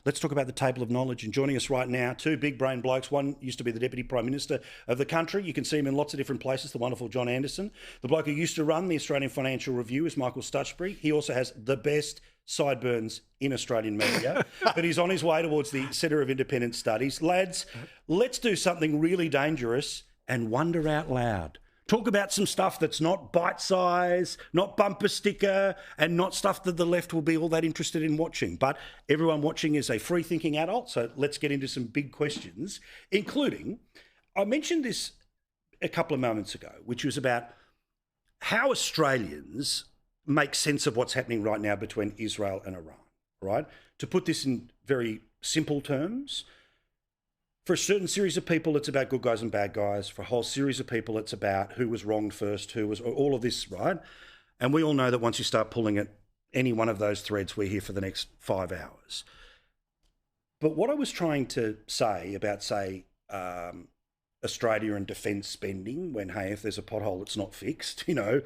let's talk about the table of knowledge. And joining us right now, two big brain blokes. One used to be the Deputy Prime Minister of the country. You can see him in lots of different places, the wonderful John Anderson. The bloke who used to run the Australian Financial Review is Michael Stutchbury. He also has the best sideburns in Australian media, but he's on his way towards the Centre of Independent Studies. Lads, let's do something really dangerous and wonder out loud. Talk about some stuff that's not bite-size, not bumper sticker, and not stuff that the left will be all that interested in watching. But everyone watching is a free-thinking adult, so let's get into some big questions, including, I mentioned this a couple of moments ago, which was about how Australians make sense of what's happening right now between Israel and Iran, right? To put this in very simple terms, for a certain series of people, it's about good guys and bad guys. For a whole series of people, it's about who was wronged first, who was all of this, right? And we all know that once you start pulling at any one of those threads, we're here for the next 5 hours. But what I was trying to say about, say, Australia and defence spending, when, hey, if there's a pothole, it's not fixed, you know,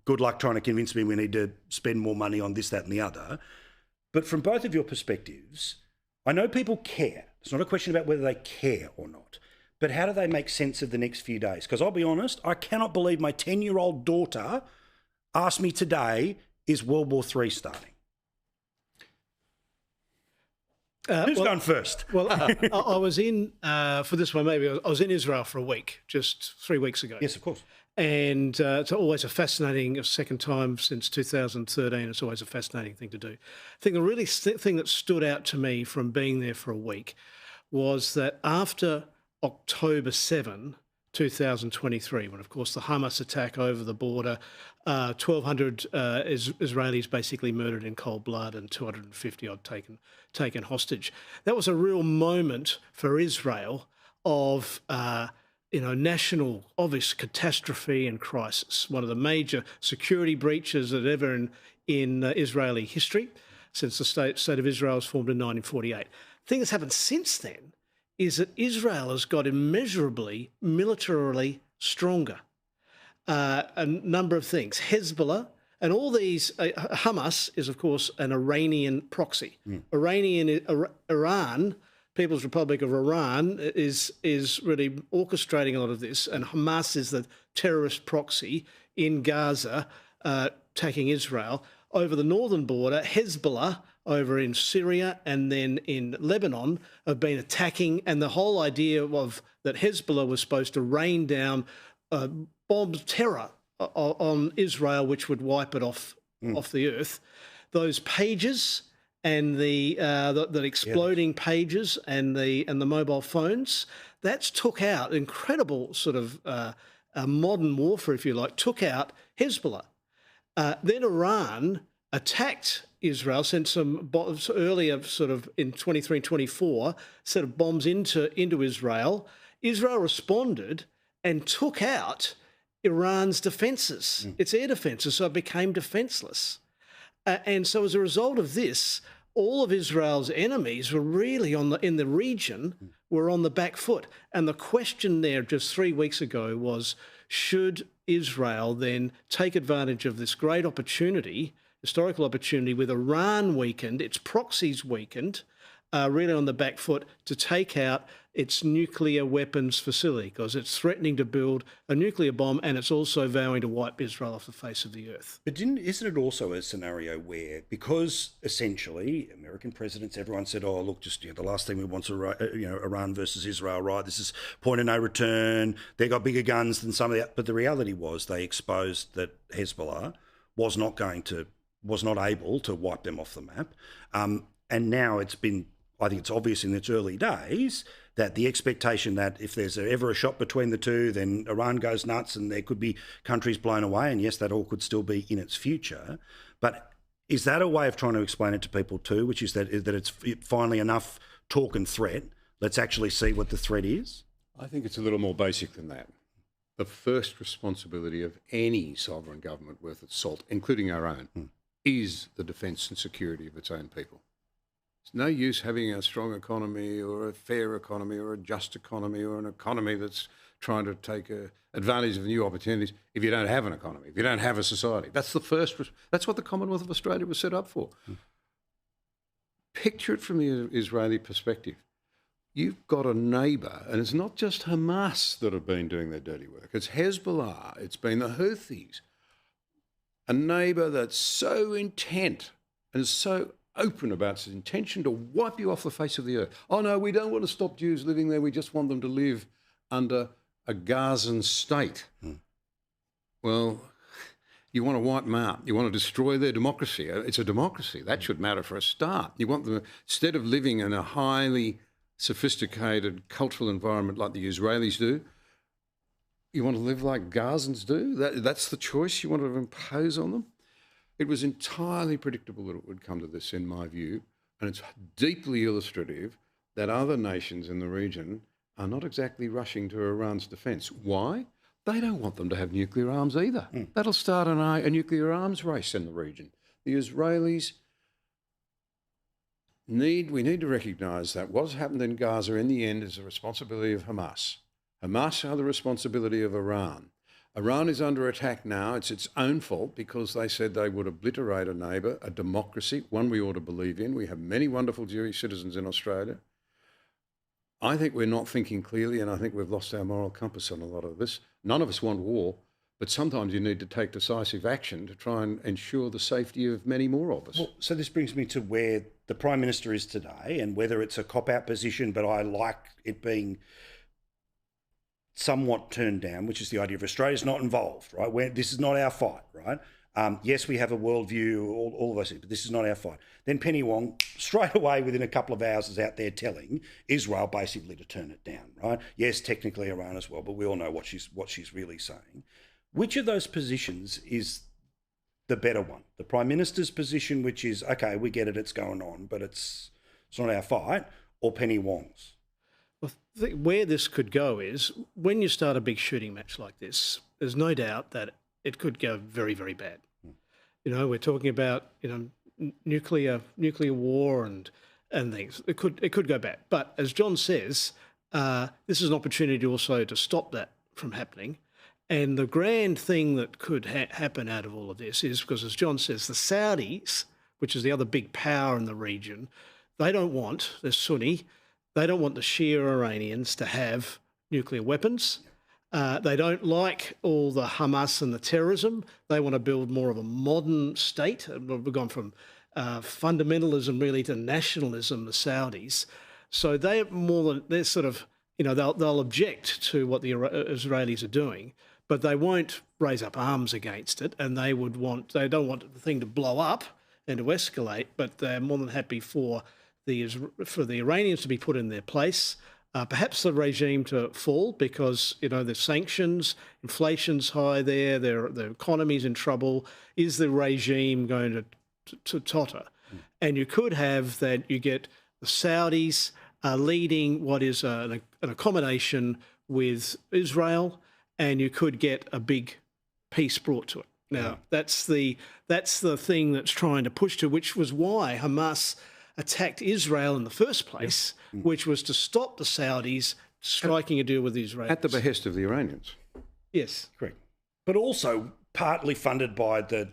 good luck trying to convince me we need to spend more money on this, that and the other. But from both of your perspectives, I know people care. It's not a question about whether they care or not, but how do they make sense of the next few days? Because I'll be honest, I cannot believe my 10-year-old daughter asked me today, is World War III starting? Who's going first? Well, I was in, for this one maybe, I was in Israel for a week, just 3 weeks ago. Yes, of course. And it's always a fascinating, second time since 2013, it's always a fascinating thing to do. I think the really thing that stood out to me from being there for a week was that after October 7, 2023, when, of course, the Hamas attack over the border, 1,200 Israelis basically murdered in cold blood and 250-odd taken hostage. That was a real moment for Israel of national, obvious catastrophe and crisis, one of the major security breaches that ever in Israeli history since the state of Israel was formed in 1948. The thing that's happened since then is that Israel has got immeasurably militarily stronger. A number of things. Hezbollah and all these, Hamas is, of course, an Iranian proxy. Iran, People's Republic of Iran, is really orchestrating a lot of this, and Hamas is the terrorist proxy in Gaza, attacking Israel. Over the northern border, Hezbollah over in Syria and then in Lebanon have been attacking, and the whole idea of that Hezbollah was supposed to rain down bomb terror on Israel, which would wipe it off the earth. Those pages and the exploding pages and the mobile phones, that's took out incredible sort of modern warfare, if you like, took out Hezbollah. Then Iran attacked Israel, sent some bombs earlier, sort of in 23 and 24, set of bombs into Israel. Israel responded and took out Iran's defences, its air defences, so it became defenceless. And so as a result of this, all of Israel's enemies were really in the region were on the back foot. And the question there just 3 weeks ago was, should Israel then take advantage of this great opportunity, historical opportunity, with Iran weakened, its proxies weakened, really on the back foot, to take out its nuclear weapons facility, because it's threatening to build a nuclear bomb and it's also vowing to wipe Israel off the face of the earth. But isn't it also a scenario where, because essentially American presidents, everyone said, oh, look, just the last thing we want is Iran versus Israel, right? This is point of no return. They got bigger guns than some of the... But the reality was they exposed that Hezbollah was not able to wipe them off the map. And now it's been... I think it's obvious in its early days that the expectation that if there's ever a shot between the two, then Iran goes nuts and there could be countries blown away. And yes, that all could still be in its future. But is that a way of trying to explain it to people too, which is that it's finally enough talk and threat? Let's actually see what the threat is? I think it's a little more basic than that. The first responsibility of any sovereign government worth its salt, including our own, is the defence and security of its own people. It's no use having a strong economy or a fair economy or a just economy or an economy that's trying to take advantage of new opportunities if you don't have an economy, if you don't have a society. That's what the Commonwealth of Australia was set up for. picture it from the Israeli perspective. You've got a neighbour, and it's not just Hamas that have been doing their dirty work. It's Hezbollah. It's been the Houthis. A neighbour that's so intent and so open about its intention to wipe you off the face of the earth. Oh, no, we don't want to stop Jews living there. We just want them to live under a Gazan state. Well, you want to wipe them out. You want to destroy their democracy. It's a democracy. That should matter for a start. You want them, instead of living in a highly sophisticated cultural environment like the Israelis do, you want to live like Gazans do? That's the choice you want to impose on them? It was entirely predictable that it would come to this, in my view, and it's deeply illustrative that other nations in the region are not exactly rushing to Iran's defence. Why? They don't want them to have nuclear arms either. That'll start a nuclear arms race in the region. The Israelis we need to recognise that what's happened in Gaza in the end is the responsibility of Hamas. Hamas are the responsibility of Iran. Iran is under attack now. It's its own fault because they said they would obliterate a neighbour, a democracy, one we ought to believe in. We have many wonderful Jewish citizens in Australia. I think we're not thinking clearly, and I think we've lost our moral compass on a lot of this. None of us want war, but sometimes you need to take decisive action to try and ensure the safety of many more of us. Well, so this brings me to where the Prime Minister is today, and whether it's a cop-out position, but I like it being somewhat turned down, which is the idea of Australia's not involved, right? This is not our fight, right? Yes, we have a worldview, all of us, but this is not our fight. Then Penny Wong, straight away within a couple of hours, is out there telling Israel basically to turn it down, right? Yes, technically Iran as well, but we all know what she's really saying. Which of those positions is the better one? The Prime Minister's position, which is, okay, we get it, it's going on, but it's not our fight, or Penny Wong's? Well, where this could go is when you start a big shooting match like this, there's no doubt that it could go very, very bad. You know, we're talking about, nuclear war and things. It could go bad. But as John says, this is an opportunity also to stop that from happening. And the grand thing that could happen out of all of this is because, as John says, the Saudis, which is the other big power in the region, they're Sunni, they don't want the Shia Iranians to have nuclear weapons. They don't like all the Hamas and the terrorism. They want to build more of a modern state. We've gone from fundamentalism really to nationalism, the Saudis. So they're sort of, they'll object to what the Israelis are doing, but they won't raise up arms against it, and they don't want the thing to blow up and to escalate, but they're more than happy for the Iranians to be put in their place, perhaps the regime to fall because, there's sanctions, inflation's high there, their economy's in trouble. Is the regime going to totter? And you could have that you get the Saudis leading what is an accommodation with Israel, and you could get a big peace brought to it. Now, that's the thing that's trying to push to, which was why Hamas attacked Israel in the first place, which was to stop the Saudis striking a deal with the Israelis. At the behest of the Iranians. Yes. Correct. But also partly funded by the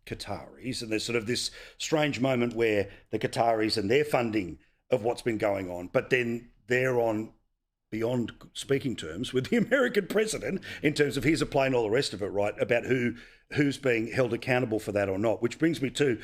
Qataris, and there's sort of this strange moment where the Qataris and their funding of what's been going on, but then they're on beyond speaking terms with the American president in terms of here's a plane, all the rest of it, right, about who's being held accountable for that or not, which brings me to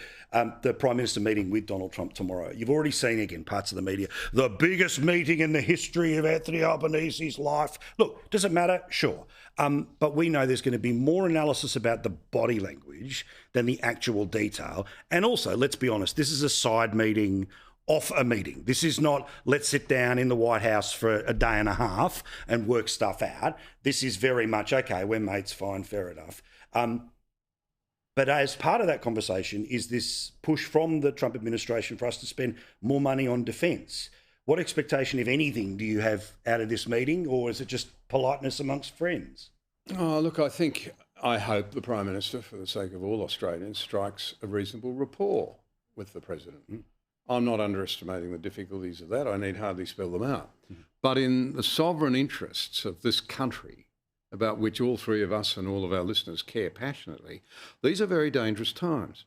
the Prime Minister meeting with Donald Trump tomorrow. You've already seen, again, parts of the media, the biggest meeting in the history of Anthony Albanese's life. Look, does it matter? Sure. But we know there's going to be more analysis about the body language than the actual detail. And also, let's be honest, this is a side meeting off a meeting. This is not, let's sit down in the White House for a day and a half and work stuff out. This is very much, okay, we're mates, fine, fair enough. But as part of that conversation is this push from the Trump administration for us to spend more money on defence. What expectation, if anything, do you have out of this meeting, or is it just politeness amongst friends? Oh, look, I hope the Prime Minister, for the sake of all Australians, strikes a reasonable rapport with the President. I'm not underestimating the difficulties of that. I need hardly spell them out. But in the sovereign interests of this country, about which all three of us and all of our listeners care passionately, these are very dangerous times.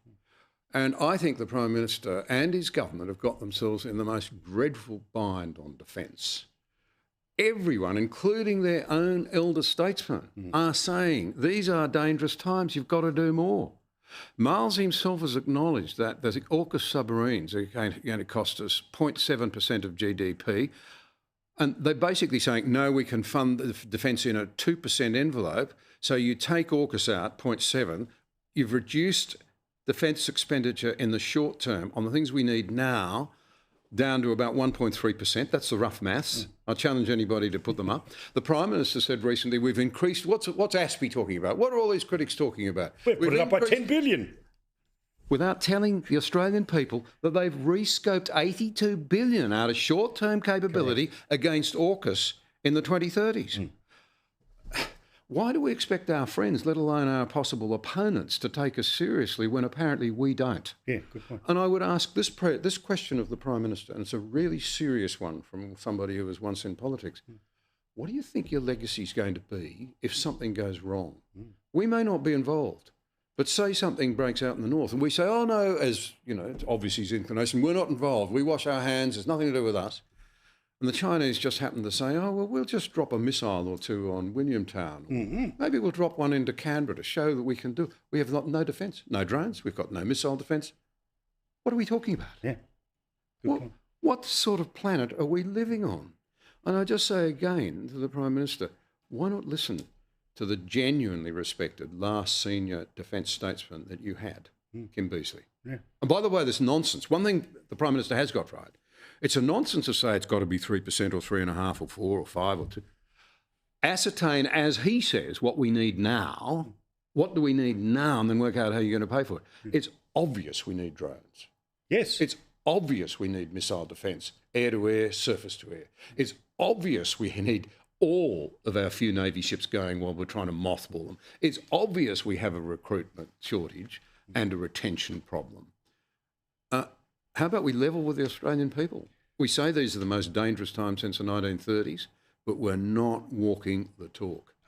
And I think the Prime Minister and his government have got themselves in the most dreadful bind on defence. Everyone, including their own elder statesmen, are saying these are dangerous times, you've got to do more. Miles himself has acknowledged that the AUKUS submarines are going to cost us 0.7% of GDP. And they're basically saying, no, we can fund the defence in a 2% envelope. So you take AUKUS out, 0.7, you've reduced defence expenditure in the short term on the things we need now down to about 1.3%. That's the rough maths. I challenge anybody to put them up. The Prime Minister said recently we've increased... What's ASPI talking about? What are all these critics talking about? We've put it up by 10 billion. Without telling the Australian people that they've rescoped 82 billion out of short-term capability against AUKUS in the 2030s. Why do we expect our friends, let alone our possible opponents, to take us seriously when apparently we don't? Yeah, good point. And I would ask this question of the Prime Minister, and it's a really serious one from somebody who was once in politics. What do you think your legacy is going to be if something goes wrong? We may not be involved, but say something breaks out in the north and we say, oh no, as you know, it's obviously his inclination, we're not involved, we wash our hands, there's nothing to do with us. And the Chinese just happen to say, oh, well, we'll just drop a missile or two on Williamtown. Maybe we'll drop one into Canberra to show that we can do. We have no defence, no drones, we've got no missile defence. What are we talking about? Yeah. What sort of planet are we living on? And I just say again to the Prime Minister, why not listen to the genuinely respected last senior defence statesman that you had, Kim Beazley? Yeah. And by the way, this nonsense, one thing the Prime Minister has got right, it's a nonsense to say it's got to be 3% or 3.5% or 4 or 5 or 2. Ascertain, as he says, what we need now. What do we need now? And then work out how you're going to pay for it. It's obvious we need drones. Yes. It's obvious we need missile defence, air-to-air, surface-to-air. It's obvious we need all of our few Navy ships going while we're trying to mothball them. It's obvious we have a recruitment shortage and a retention problem. How about we level with the Australian people? We say these are the most dangerous times since the 1930s, but we're not walking the talk.